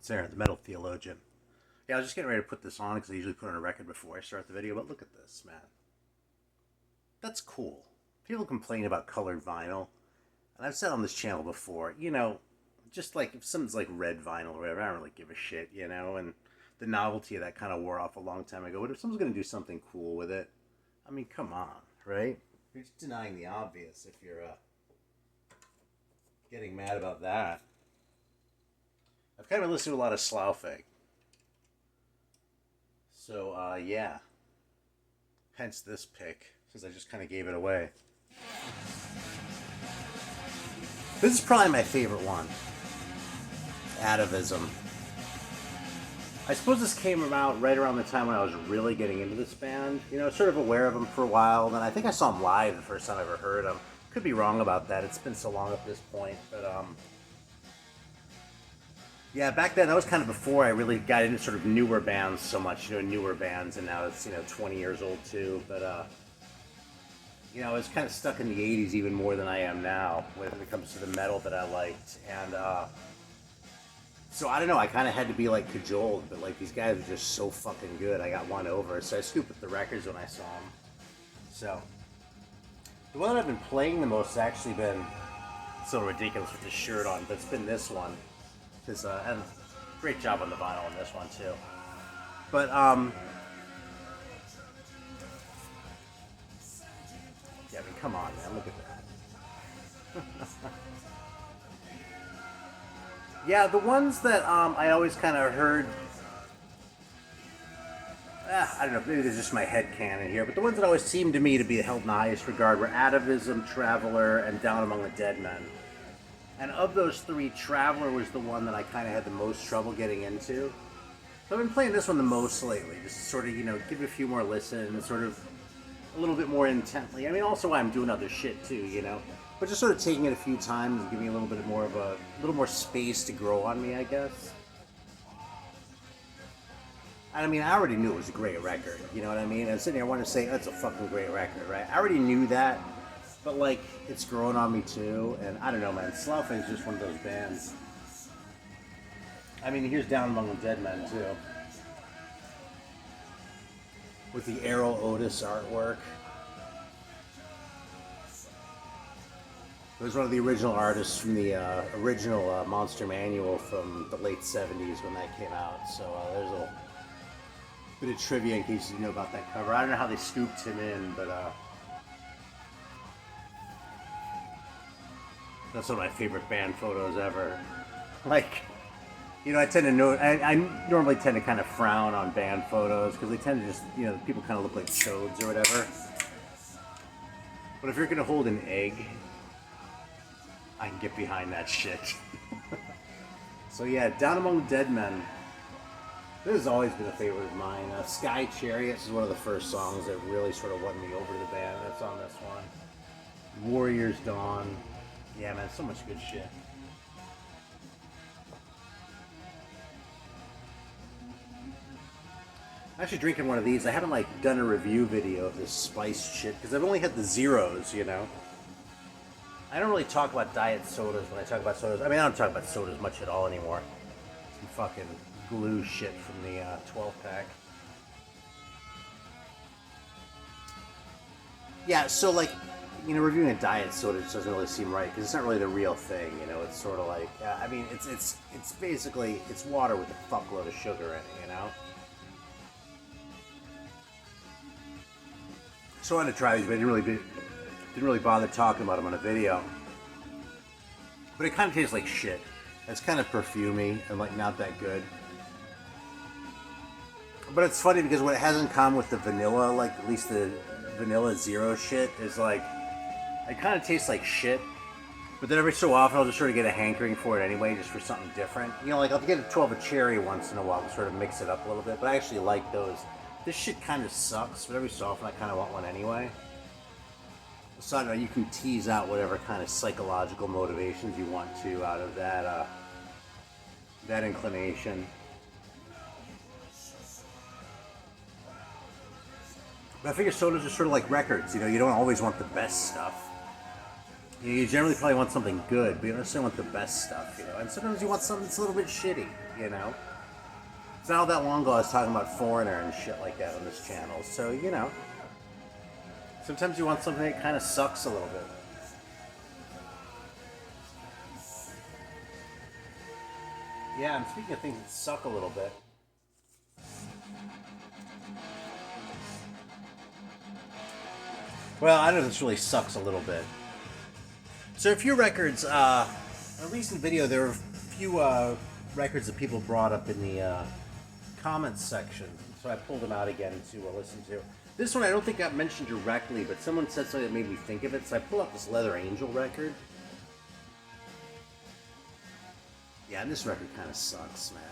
Sarah, the metal theologian. Yeah, I was just getting ready to put this on because I usually put on a record before I start the video, but look at this, man. That's cool. People complain about colored vinyl, and I've said on this channel before, just like if something's like red vinyl or whatever, I don't really give a shit, and the novelty of that kind of wore off a long time ago. But if someone's going to do something cool with it, I mean, come on, right? You're just denying the obvious if you're getting mad about that. I've kind of been listening to a lot of Slough. So, yeah. Hence this pick, since I just kind of gave it away. This is probably my favorite one. Atavism. I suppose this came about right around the time when I was really getting into this band. Sort of aware of them for a while. Then I think I saw them live the first time I ever heard them. Could be wrong about that. It's been so long at this point. But, yeah, back then, that was kind of before I really got into sort of newer bands so much, newer bands, and now it's, 20 years old too, but, I was kind of stuck in the 80s even more than I am now when it comes to the metal that I liked, and, so I don't know, I kind of had to be, like, cajoled, but, like, these guys were just so fucking good, I got won over, so I scooped up the records when I saw them, so, the one that I've been playing the most has actually been, it's so ridiculous with this shirt on, but it's been this one. And great job on the vinyl on this one too. But yeah, I mean, come on, man, look at that. Yeah, the ones that I always kind of heard. I don't know, maybe there's just my head canon here, but the ones that always seemed to me to be held in the highest regard were Atavism, Traveler, and Down Among the Dead Men. And of those three, Traveler was the one that I kind of had the most trouble getting into. So I've been playing this one the most lately, just to sort of, give it a few more listens and sort of a little bit more intently. I mean, also I'm doing other shit too, But just sort of taking it a few times and giving me a little more space to grow on me, I guess. And I mean, I already knew it was a great record, you know what I mean? And sitting here wanting to say, that's a fucking great record, right? I already knew that. But, like, it's growing on me, too. And I don't know, man. Slough is just one of those bands. I mean, here's Down Among the Dead Men, too. With the Errol Otis artwork. It was one of the original artists from the original Monster Manual from the late 70s when that came out. So there's a little bit of trivia in case you know about that cover. I don't know how they scooped him in, but... that's one of my favorite band photos ever. Like, I tend to know, I normally tend to kind of frown on band photos because they tend to just, people kind of look like chodes or whatever. But if you're going to hold an egg, I can get behind that shit. So yeah, Down Among the Dead Men. This has always been a favorite of mine. Sky Chariots is one of the first songs that really sort of won me over to the band. That's on this one. Warriors Dawn. Yeah, man, so much good shit. I'm actually drinking one of these. I haven't, done a review video of this spiced shit, because I've only had the zeros, I don't really talk about diet sodas when I talk about sodas. I mean, I don't talk about sodas much at all anymore. Some fucking glue shit from the 12-pack. Yeah, so, reviewing a diet soda just doesn't really seem right because it's not really the real thing, It's sort of like, I mean, it's basically it's water with a fuckload of sugar in it, So I wanted to try these, but I didn't really bother talking about them on a video. But it kind of tastes like shit. It's kind of perfumey and not that good. But it's funny because what it hasn't come with the vanilla, at least the vanilla zero shit, is it kind of tastes like shit, but then every so often I'll just sort of get a hankering for it anyway, just for something different. I'll get a 12 of cherry once in a while to sort of mix it up a little bit, but I actually like those. This shit kind of sucks, but every so often I kind of want one anyway. So I don't know, you can tease out whatever kind of psychological motivations you want to out of that, that inclination. But I figure sodas are sort of like records, you don't always want the best stuff. You generally probably want something good, but you don't necessarily want the best stuff, you know. And sometimes you want something that's a little bit shitty, you know. It's not all that long ago I was talking about Foreigner and shit like that on this channel, so you know. Sometimes you want something that kind of sucks a little bit. Yeah, and speaking of things that suck a little bit. Well, I don't know if this really sucks a little bit. So a few records, in a recent video there were a few records that people brought up in the comments section. So I pulled them out again to listen to. This one I don't think got mentioned directly, but someone said something that made me think of it. So I pulled up this Leather Angel record. Yeah, and this record kind of sucks, man.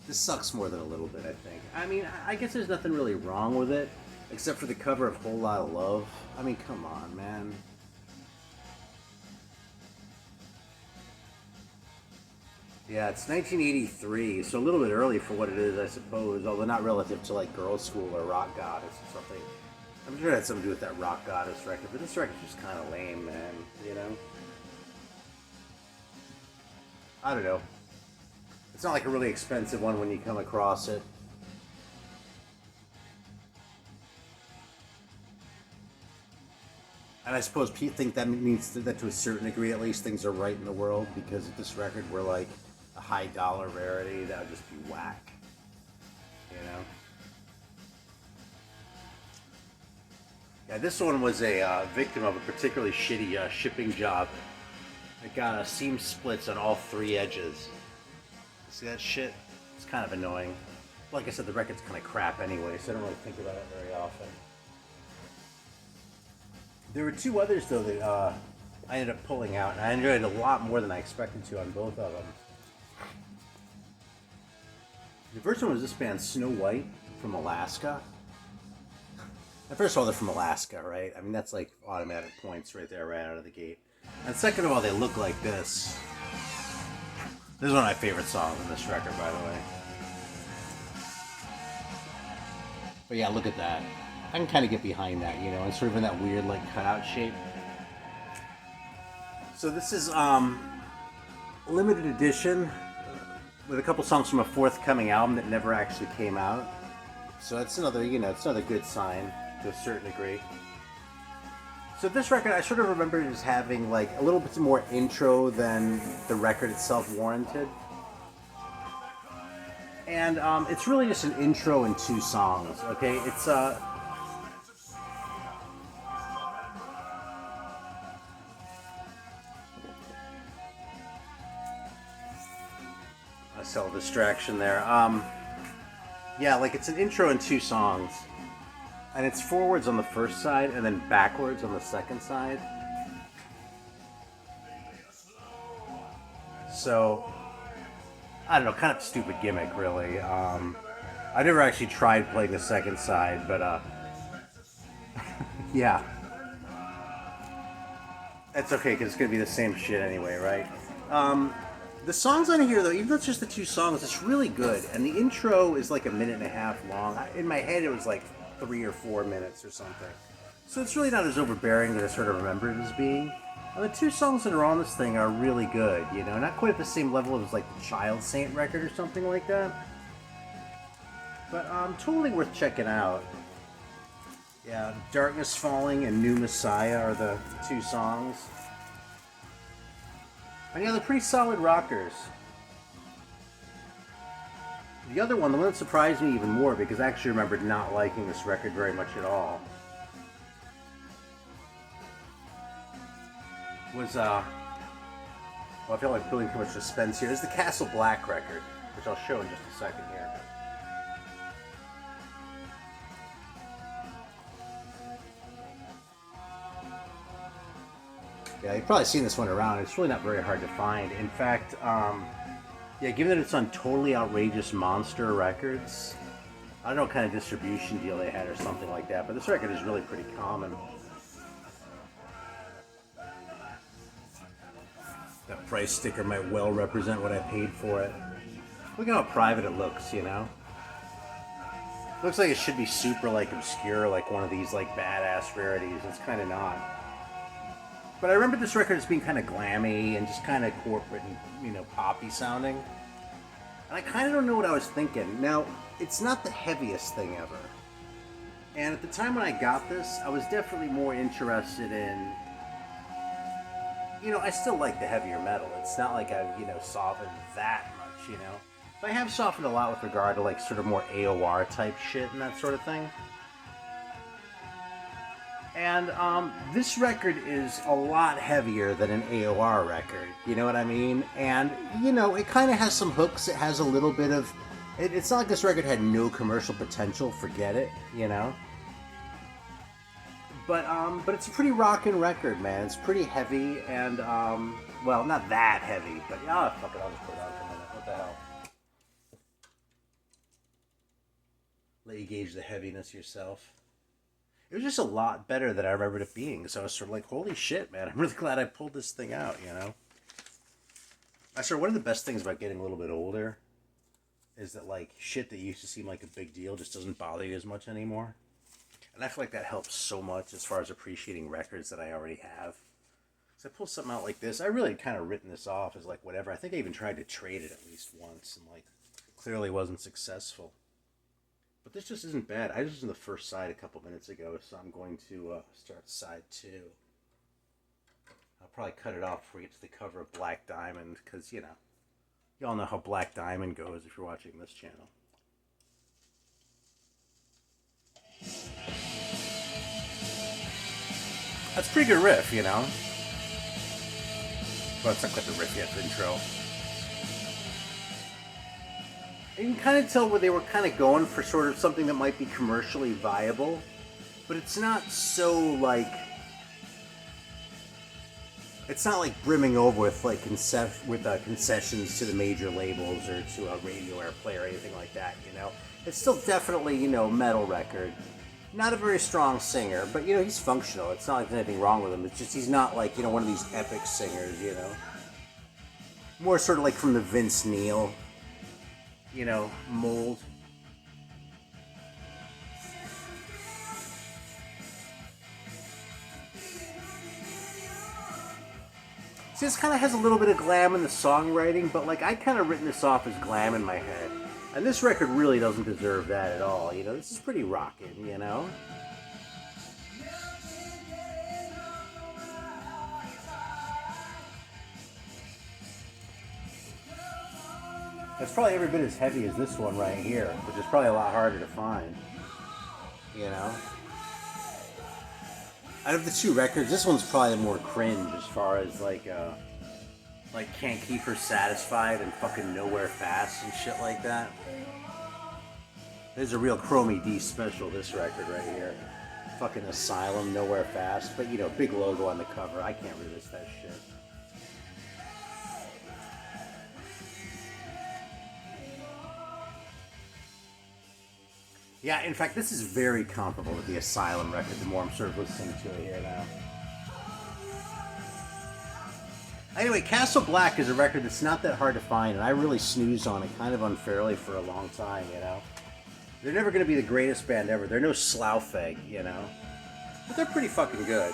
This sucks more than a little bit, I think. I mean, I guess there's nothing really wrong with it, except for the cover of Whole Lot of Love. I mean, come on, man. Yeah, it's 1983, so a little bit early for what it is, I suppose, although not relative to, like, Girl School or Rock Goddess or something. I'm sure it had something to do with that Rock Goddess record, but this record's just kind of lame, man, you know? I don't know. It's not like a really expensive one when you come across it. And I suppose people think that means that to a certain degree, at least, things are right in the world, because if this record were like a high dollar rarity, that would just be whack. You know? Yeah, this one was a victim of a particularly shitty shipping job. It got seam splits on all three edges. See that shit? It's kind of annoying. Like I said, the record's kind of crap anyway, so I don't really think about it very often. There were two others, though, that I ended up pulling out, and I enjoyed a lot more than I expected to on both of them. The first one was this band, Snow White, from Alaska. And first of all, they're from Alaska, right? I mean, that's like automatic points right there, right out of the gate. And second of all, they look like this. This is one of my favorite songs on this record, by the way. But yeah, look at that. I can kind of get behind that, you know, and sort of in that weird, like, cutout shape. So this is limited edition with a couple songs from a forthcoming album that never actually came out. So it's another, you know, it's another good sign to a certain degree. So this record, I sort of remember it as having, like, a little bit more intro than the record itself warranted. And it's really just an intro and two songs, okay? It's, a cell distraction there. Yeah, like, it's an intro and two songs. And it's forwards on the first side and then backwards on the second side. So, I don't know, kind of stupid gimmick, really. I never actually tried playing the second side, but, yeah. That's okay, because it's going to be the same shit anyway, right? The songs on here, though, even though it's just the two songs, it's really good. And the intro is like a minute and a half long. In my head, it was like 3 or 4 minutes or something. So it's really not as overbearing as I sort of remember it as being. And the two songs that are on this thing are really good, you know, not quite at the same level as like the Child Saint record or something like that. But totally worth checking out. Yeah, Darkness Falling and New Messiah are the two songs. And yeah, they're pretty solid rockers. The other one, the one that surprised me even more, because I actually remembered not liking this record very much at all, was, well, I feel like building too much suspense here. This is the Castle Black record, which I'll show in just a second here. Yeah, you've probably seen this one around. It's really not very hard to find. In fact, yeah, given that it's on Totally Outrageous Monster Records, I don't know what kind of distribution deal they had or something like that, but this record is really pretty common. That price sticker might well represent what I paid for it. Look at how private it looks, you know? Looks like it should be super, like, obscure, like one of these, like, badass rarities. It's kind of not. But I remember this record as being kind of glammy and just kind of corporate and, you know, poppy sounding. And I kind of don't know what I was thinking. Now, it's not the heaviest thing ever. And at the time when I got this, I was definitely more interested in, you know, I still like the heavier metal. It's not like I've, you know, softened that much, you know. But I have softened a lot with regard to, like, sort of more AOR type shit and that sort of thing. And this record is a lot heavier than an AOR record, you know what I mean? And, you know, it kind of has some hooks. It has a little bit of... It's not like this record had no commercial potential, forget it, you know? But it's a pretty rockin' record, man. It's pretty heavy and, well, not that heavy, but, yeah, fuck it, I'll just put it on for a minute. What the hell? Let you gauge the heaviness yourself. It was just a lot better than I remembered it being. So I was sort of like, holy shit, man. I'm really glad I pulled this thing out, you know? I swear, one of the best things about getting a little bit older is that, like, shit that used to seem like a big deal just doesn't bother you as much anymore. And I feel like that helps so much as far as appreciating records that I already have. So I pull something out like this. I really kind of written this off as, like, whatever. I think I even tried to trade it at least once and, like, clearly wasn't successful. But this just isn't bad. I just was in the first side a couple minutes ago, so I'm going to start side 2. I'll probably cut it off before we get to the cover of Black Diamond, because, you know, you all know how Black Diamond goes if you're watching this channel. That's a pretty good riff, you know? Well, it's not quite the riff yet, the intro. You can kind of tell where they were kind of going for sort of something that might be commercially viable, but it's not so like, it's not like brimming over with like concessions to the major labels or to a radio airplay or anything like that, you know. It's still definitely, you know, metal record. Not a very strong singer, but, you know, he's functional. It's not like there's anything wrong with him. It's just he's not like, you know, one of these epic singers, you know. More sort of like from the Vince Neil, you know, mold. See, this kind of has a little bit of glam in the songwriting, but like I kind of written this off as glam in my head. And this record really doesn't deserve that at all, you know. This is pretty rockin', you know. It's probably every bit as heavy as this one right here, which is probably a lot harder to find, you know. Out of the two records, this one's probably more cringe as far as like Can't Keep Her Satisfied and fucking Nowhere Fast and shit like that. There's a real Chromie D special, this record right here. Fucking Asylum, Nowhere Fast, but you know, big logo on the cover. I can't resist that shit. Yeah, in fact, this is very comparable to the Asylum record, the more I'm sort of listening to it here now. Anyway, Castle Black is a record that's not that hard to find, and I really snoozed on it kind of unfairly for a long time, you know? They're never going to be the greatest band ever. They're no Slough, you know? But they're pretty fucking good.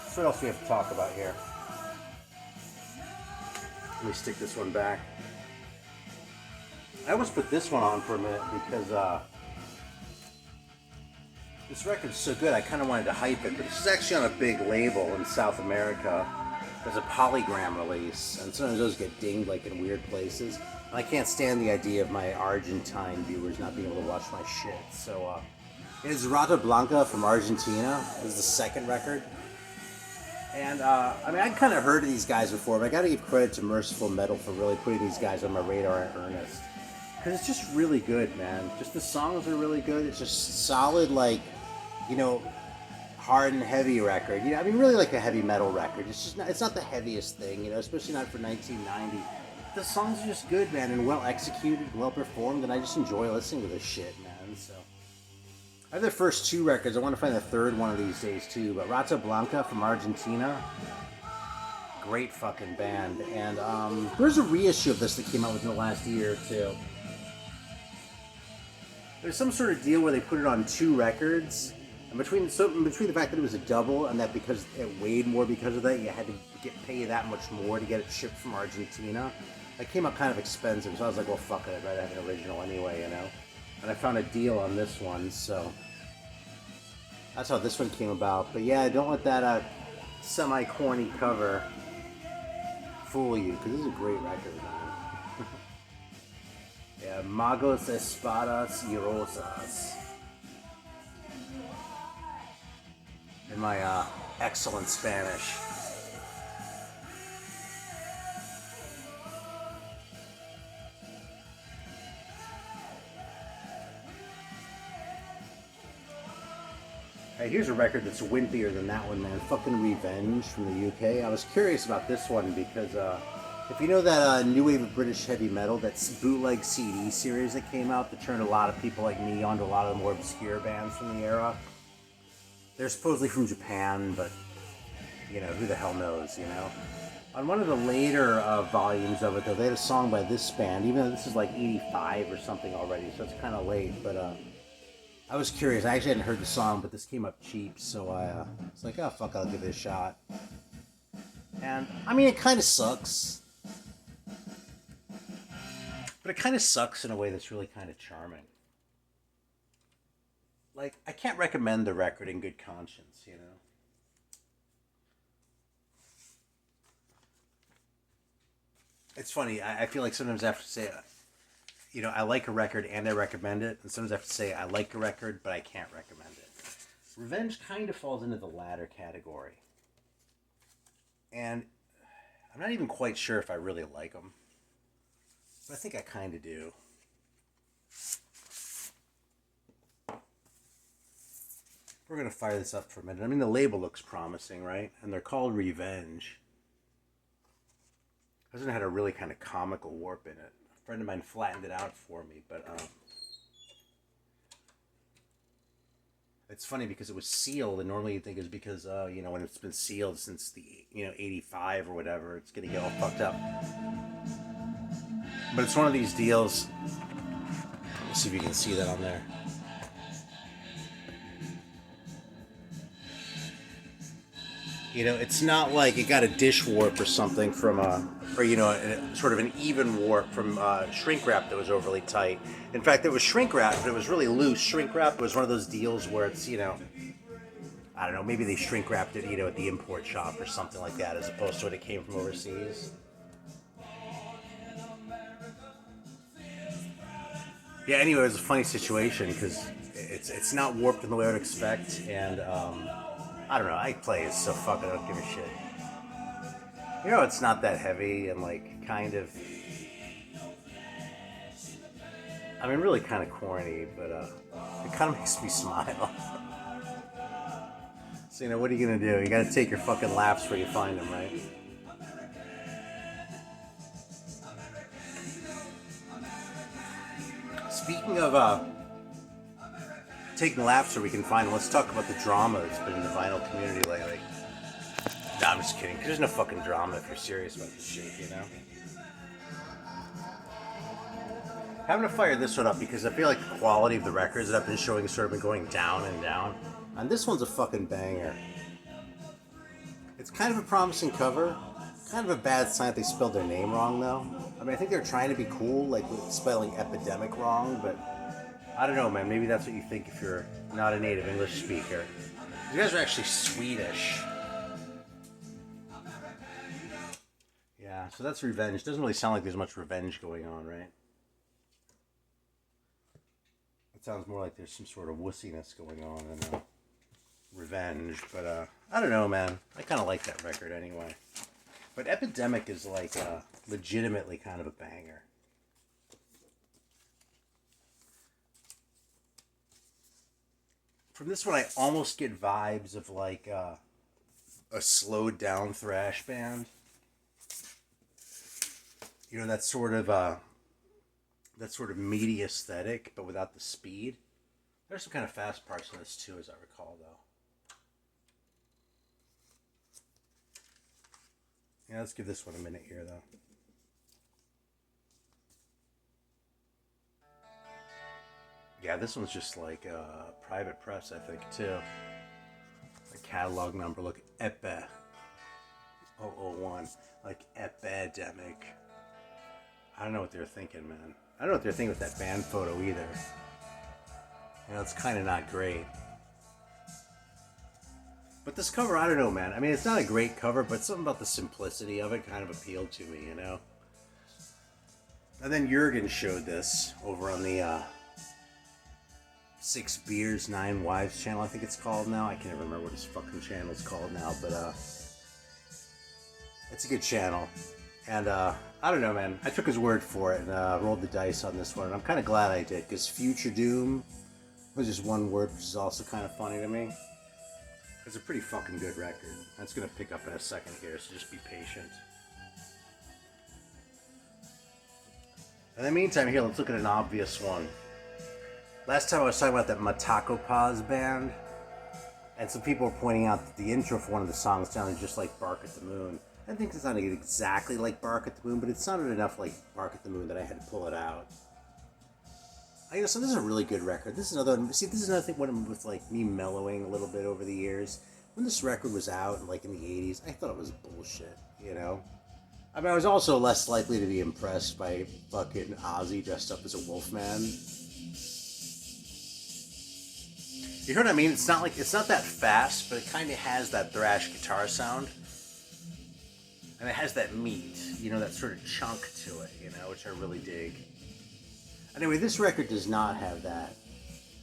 So what else do we have to talk about here? Let me stick this one back. I almost put this one on for a minute because this record's so good I kind of wanted to hype it, but this is actually on a big label in South America. There's a polygram release, and sometimes those get dinged like in weird places. And I can't stand the idea of my Argentine viewers not being able to watch my shit. So it's Rata Blanca from Argentina. This is the second record. And I mean, I'd kind of heard of these guys before, but I gotta give credit to Merciful Metal for really putting these guys on my radar in earnest. Because it's just really good, man. Just the songs are really good. It's just solid, like, you know, hard and heavy record. You know, I mean, really like a heavy metal record. It's just not, it's not the heaviest thing, you know, especially not for 1990. The songs are just good, man, and well executed, well performed, and I just enjoy listening to this shit, man. So I have the first two records. I want to find the third one of these days too. But Rata Blanca from Argentina, great fucking band. And there's a reissue of this that came out within the last year or two. There's some sort of deal where they put it on two records. And between the fact that it was a double and that because it weighed more because of that, you had to pay that much more to get it shipped from Argentina. It came out kind of expensive, so I was like, well, fuck it, I'd rather have an original anyway, you know? And I found a deal on this one, so that's how this one came about. But yeah, don't let that semi-corny cover fool you, because this is a great record, man. Yeah, Magos, Espadas y Rosas. In my excellent Spanish. Hey, here's a record that's wimpier than that one, man. Fucking Revenge from the UK. I was curious about this one because if you know that new wave of British heavy metal, that bootleg CD series that came out that turned a lot of people like me onto a lot of the more obscure bands from the era, they're supposedly from Japan, but you know, who the hell knows, you know? On one of the later volumes of it, though, they had a song by this band, even though this is like 85 or something already, so it's kind of late, but I was curious. I actually hadn't heard the song, but this came up cheap, so I was like, oh, fuck, I'll give it a shot. And, I mean, it kind of sucks. But it kind of sucks in a way that's really kind of charming. Like, I can't recommend the record in good conscience, you know? It's funny. I feel like sometimes I have to say, you know, I like a record and I recommend it. And sometimes I have to say I like a record, but I can't recommend it. Revenge kind of falls into the latter category. And I'm not even quite sure if I really like them. But I think I kind of do. We're going to fire this up for a minute. I mean, the label looks promising, right? And they're called Revenge. It had a really kind of comical warp in it. A friend of mine flattened it out for me, but it's funny because it was sealed, and normally you'd think it's because you know, when it's been sealed since the 85 or whatever, it's gonna get all fucked up. But it's one of these deals. Let's see if you can see that on there. You know, it's not like it got a dish warp or something from or you know, sort of an even warp from shrink wrap that was overly tight. In fact, it was shrink wrap, but it was really loose. Shrink wrap was one of those deals where it's, you know, I don't know, maybe they shrink wrapped it, you know, at the import shop or something like that, as opposed to when it came from overseas. Yeah. Anyway, it was a funny situation because it's not warped in the way I would expect, and I don't know. I play it, so fuck it. I don't give a shit. You know, it's not that heavy and like kind of. I mean, really kind of corny, but it kind of makes me smile. So, you know, what are you gonna do? You gotta take your fucking laps where you find them, right? Speaking of taking laps where we can find them, let's talk about the drama that's been in the vinyl community lately. Nah, I'm just kidding. There's no fucking drama if you're serious about this shit, you know? Having to fire this one up because I feel like the quality of the records that I've been showing has sort of been going down and down. And this one's a fucking banger. It's kind of a promising cover. Kind of a bad sign that they spelled their name wrong, though. I mean, I think they're trying to be cool, like with spelling Epedemic wrong, but I don't know, man. Maybe that's what you think if you're not a native English speaker. You guys are actually Swedish. Yeah, so that's Revenge. Doesn't really sound like there's much revenge going on, right? It sounds more like there's some sort of wussiness going on than revenge. But I don't know, man. I kind of like that record anyway. But Epidemic is like legitimately kind of a banger. From this one, I almost get vibes of like a slowed down thrash band. You know, that sort of meaty aesthetic, but without the speed. There's some kind of fast parts in this too, as I recall, though. Yeah, let's give this one a minute here, though. Yeah, this one's just like private press, I think, too. The catalog number, look, Epe 001, like Epedemic. I don't know what they're thinking, man. I don't know what they're thinking with that band photo either. You know, it's kind of not great. But this cover, I don't know, man. I mean, it's not a great cover, but something about the simplicity of it kind of appealed to me, you know? And then Jurgen showed this over on the Six Beers, Nine Wives channel, I think it's called now. I can't even remember what his fucking channel's called now, but it's a good channel. And I don't know, man. I took his word for it and rolled the dice on this one. And I'm kind of glad I did, because Future Doom was just one word, which is also kind of funny to me. It's a pretty fucking good record. That's going to pick up in a second here, so just be patient. In the meantime, here, let's look at an obvious one. Last time I was talking about that Matako Paz band, and some people were pointing out that the intro for one of the songs sounded just like Bark at the Moon. I didn't think it sounded exactly like Bark at the Moon, but it sounded enough like Bark at the Moon that I had to pull it out. So this is a really good record. This is another one. See, this is another thing with like me mellowing a little bit over the years. When this record was out, like in the 80s, I thought it was bullshit, you know? I mean, I was also less likely to be impressed by fucking Ozzy dressed up as a Wolfman. You heard what I mean? It's not that fast, but it kind of has that thrash guitar sound. And it has that meat, you know, that sort of chunk to it, you know, which I really dig. Anyway, this record does not have that.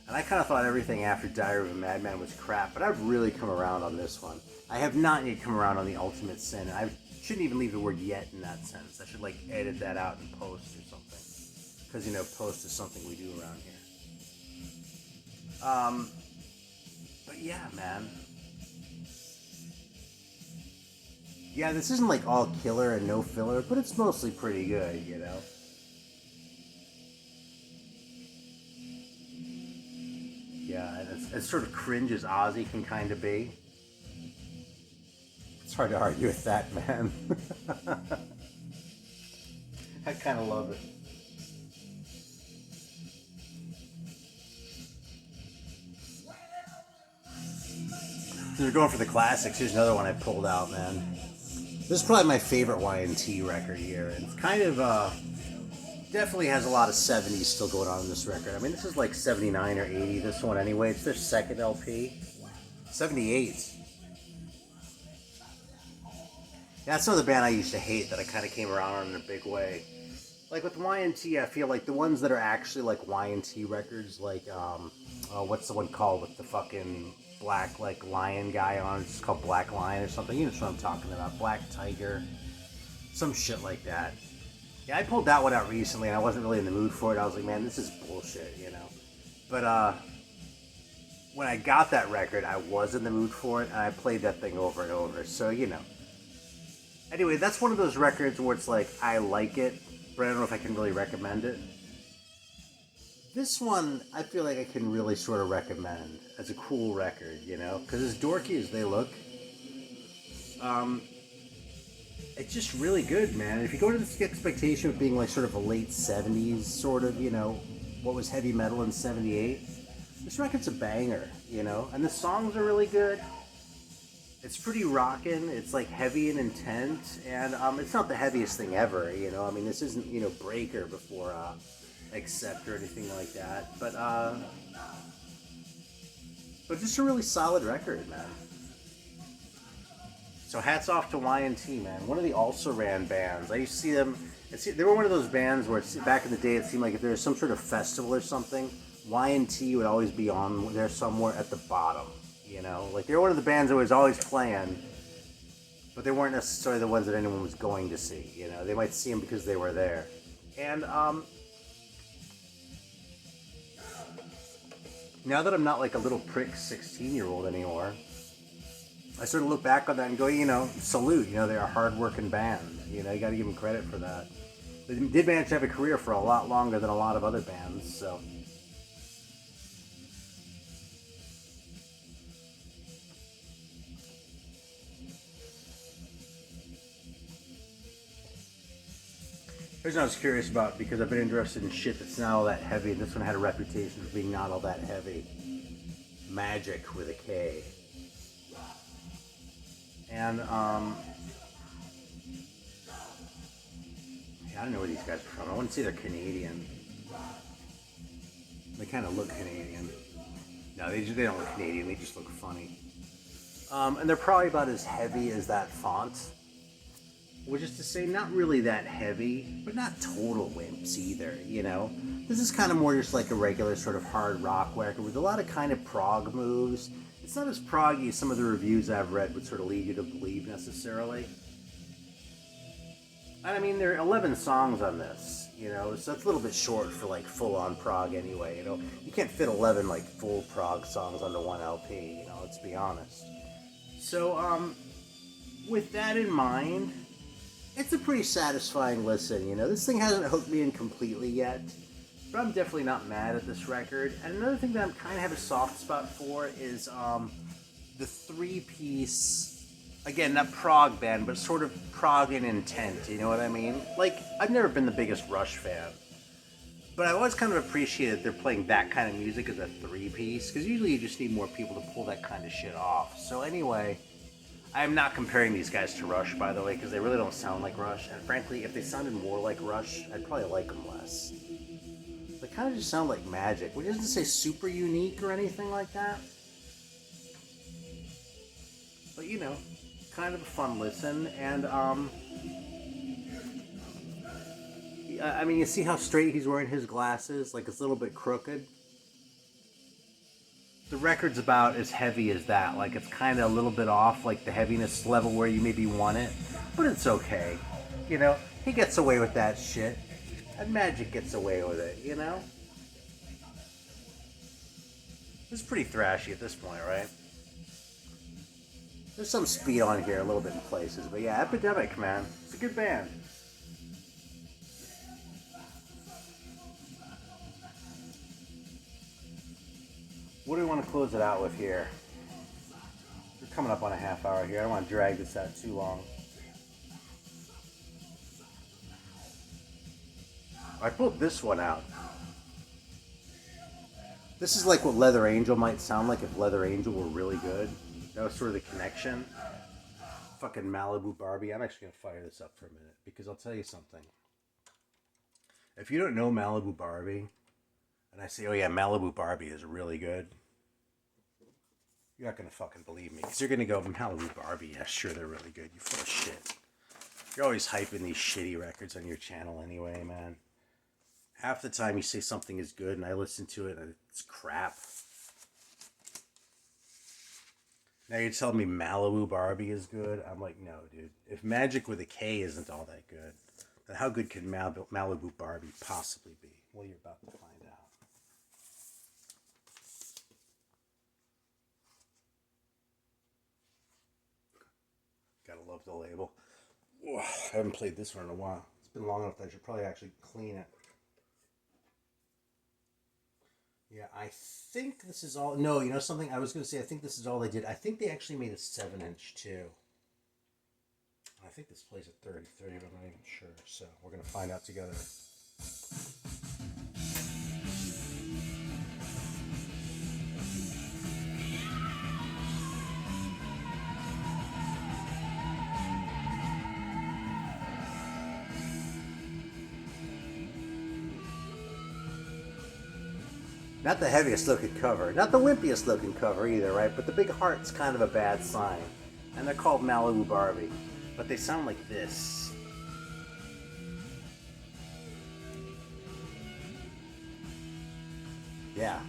And I kind of thought everything after Diary of a Madman was crap, but I've really come around on this one. I have not yet come around on The Ultimate Sin, and I shouldn't even leave the word yet in that sense. I should, like, edit that out in post or something. Because, you know, post is something we do around here. But yeah, man. Yeah, this isn't, like, all killer and no filler, but it's mostly pretty good, you know? Yeah, and it's as sort of cringe as Ozzy can kind of be. It's hard to argue with that, man. I kind of love it. So they're going for the classics. Here's another one I pulled out, man. This is probably my favorite Y&T record here. And it's kind of, definitely has a lot of 70s still going on in this record. I mean, this is like 79 or 80, this one anyway. It's their second LP. 78. Yeah, that's another band I used to hate that I kind of came around on in a big way. Like with Y&T, I feel like the ones that are actually like Y&T records, like, what's the one called with the fucking black, like, lion guy on it? It's called Black Lion or something. You know what I'm talking about. Black Tiger. Some shit like that. Yeah, I pulled that one out recently, and I wasn't really in the mood for it. I was like, man, this is bullshit, you know? But, when I got that record, I was in the mood for it, and I played that thing over and over, so, you know. Anyway, that's one of those records where it's like, I like it, but I don't know if I can really recommend it. This one, I feel like I can really sort of recommend as a cool record, you know? Because as dorky as they look, it's just really good, man. And if you go to this expectation of being like sort of a late 70s sort of, you know, what was heavy metal in 78, this record's a banger, you know? And the songs are really good. It's pretty rockin'. It's like heavy and intense. And it's not the heaviest thing ever, you know? I mean, this isn't, you know, Breaker before Accept or anything like that. But just a really solid record, man. So hats off to Y&T, man. One of the also-ran bands. I used to see them. They were one of those bands where back in the day it seemed like if there was some sort of festival or something, Y&T would always be on there somewhere at the bottom. You know, like they were one of the bands that was always playing, but they weren't necessarily the ones that anyone was going to see. You know, they might see them because they were there. And now that I'm not like a little prick 16-year-old anymore, I sort of look back on that and go, you know, salute. You know, they're a hard-working band. You know, you got to give them credit for that. They did manage to have a career for a lot longer than a lot of other bands, so. Here's what I was curious about because I've been interested in shit that's not all that heavy, and this one had a reputation for being not all that heavy. Magic with a K. And yeah, I don't know where these guys are from. I wouldn't say they're Canadian. They kind of look Canadian. No, they don't look Canadian. They just look funny. And they're probably about as heavy as that font. Which is to say, not really that heavy, but not total wimps either, you know? This is kind of more just like a regular sort of hard rock record with a lot of kind of prog moves. It's not as proggy as some of the reviews I've read would sort of lead you to believe necessarily. And I mean, there are 11 songs on this, you know, so that's a little bit short for like full-on prog anyway, you know? You can't fit 11 like full prog songs onto one LP, you know, let's be honest. So, with that in mind, it's a pretty satisfying listen, you know. This thing hasn't hooked me in completely yet, but I'm definitely not mad at this record. And another thing that I'm kind of have a soft spot for is the three-piece, again, not prog band, but sort of prog in intent, you know what I mean? Like, I've never been the biggest Rush fan, but I've always kind of appreciated they're playing that kind of music as a three-piece, because usually you just need more people to pull that kind of shit off. So anyway, I am not comparing these guys to Rush, by the way, because they really don't sound like Rush. And frankly, if they sounded more like Rush, I'd probably like them less. They kind of just sound like Magic, which isn't to say super unique or anything like that. But, you know, kind of a fun listen. And, I mean, you see how straight he's wearing his glasses? Like, it's a little bit crooked. The record's about as heavy as that. Like, it's kind of a little bit off, like the heaviness level where you maybe want it, but it's okay. You know, he gets away with that shit, and Magic gets away with it, you know? It's pretty thrashy at this point, right? There's some speed on here a little bit in places, but yeah, Epedemic, man. It's a good band. What do we want to close it out with here? We're coming up on a half hour here. I don't want to drag this out too long. I pulled this one out. This is like what Leather Angel might sound like if Leather Angel were really good. That was sort of the connection. Fucking Malibu Barbi. I'm actually going to fire this up for a minute because I'll tell you something. If you don't know Malibu Barbi, and I say, oh yeah, Malibu Barbi is really good, you're not going to fucking believe me. Because you're going to go, Malibu Barbi, yeah, sure, they're really good. You full of shit. You're always hyping these shitty records on your channel anyway, man. Half the time you say something is good and I listen to it and it's crap. Now you're telling me Malibu Barbi is good? I'm like, no, dude. If Magic with a K isn't all that good, then how good could Malibu Barbi possibly be? Well, you're about to find out. Gotta love the label. Whoa, I haven't played this one in a while. It's been long enough that I should probably actually clean it. Yeah, I think this is all... No, you know something? I was going to say, I think this is all they did. I think they actually made a 7-inch, too. I think this plays at 33, but I'm not even sure. So, we're going to find out together. Not the heaviest looking cover, not the wimpiest looking cover either, right? But the big heart's kind of a bad sign. And they're called Malibu Barbi. But they sound like this. Yeah.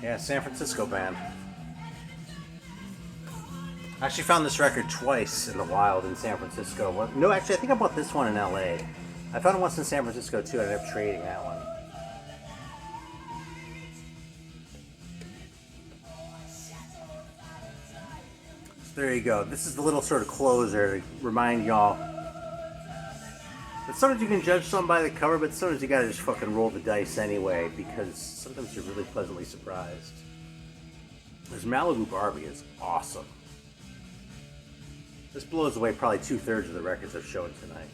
Yeah, San Francisco band. I actually found this record twice in the wild in San Francisco. No, actually, I think I bought this one in LA. I found it once in San Francisco too, and I ended up trading that one. So there you go. This is the little sort of closer to remind y'all. But sometimes you can judge someone by the cover, but sometimes you gotta just fucking roll the dice anyway, because sometimes you're really pleasantly surprised. This Malibu Barbi is awesome. This blows away probably 2/3 of the records I've shown tonight.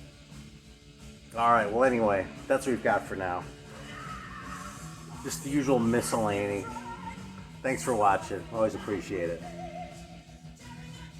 Alright, well anyway, that's what we've got for now. Just the usual miscellany. Thanks for watching. Always appreciate it.